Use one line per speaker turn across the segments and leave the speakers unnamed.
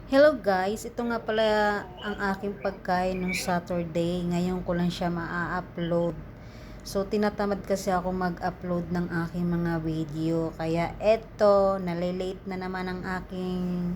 Hello guys, ito nga pala ang aking pagkain nung Saturday. Ngayon ko lang siya maa-upload. So tinatamad kasi ako mag-upload ng aking mga video. Kaya eto, nalilate na naman ang aking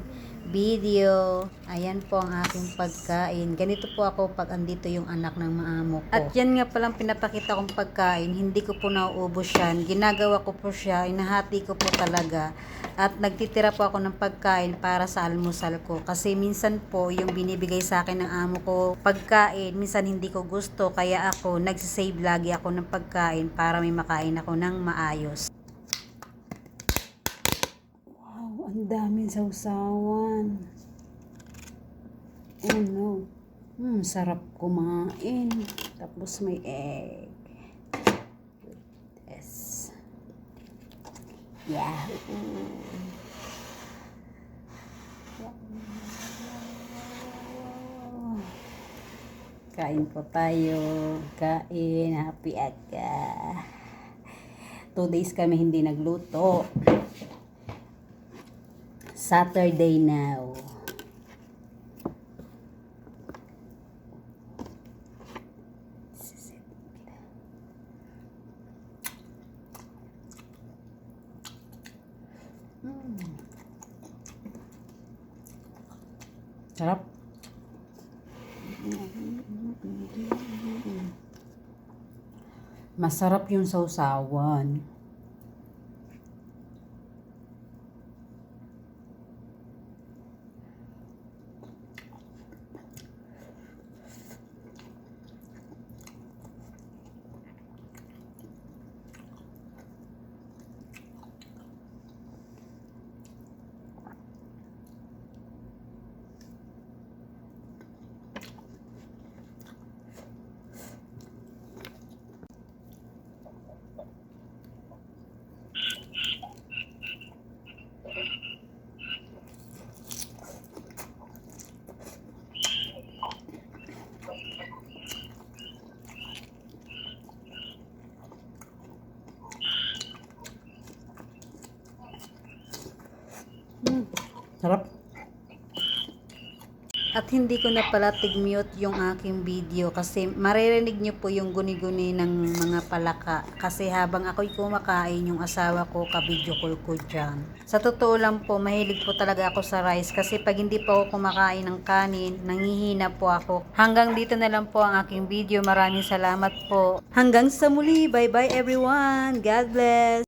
video. Ayan po ang aking pagkain. Ganito po ako pag andito yung anak ng maamo ko. At yan nga palang pinapakita kong pagkain. Hindi ko po nauubos yan. Ginagawa ko po siya. Inahati ko po talaga. At nagtitira po ako ng pagkain para sa almusal ko. Kasi minsan po yung binibigay sa akin ng amo ko pagkain, minsan hindi ko gusto. Kaya ako nagsisave lagi ako ng pagkain para may makain ako ng maayos. Wow, ang daming sausawan. Oh no. Sarap kumain. Tapos may egg. Yes. Yeah. Kain po tayo. Kain. Happy aga. 2 days kami hindi nagluto. Saturday now. Sarap. Masarap yung sausawan. Sarap. At hindi ko na pala tig-mute yung aking video kasi maririnig nyo po yung guni-guni ng mga palaka. Kasi habang ako'y kumakain, yung asawa ko ka-video call ko dyan. Sa totoo lang po, mahilig po talaga ako sa rice kasi pag hindi po ako kumakain ng kanin, nanghihina po ako. Hanggang dito na lang po ang aking video. Maraming salamat po. Hanggang sa muli. Bye bye everyone. God bless.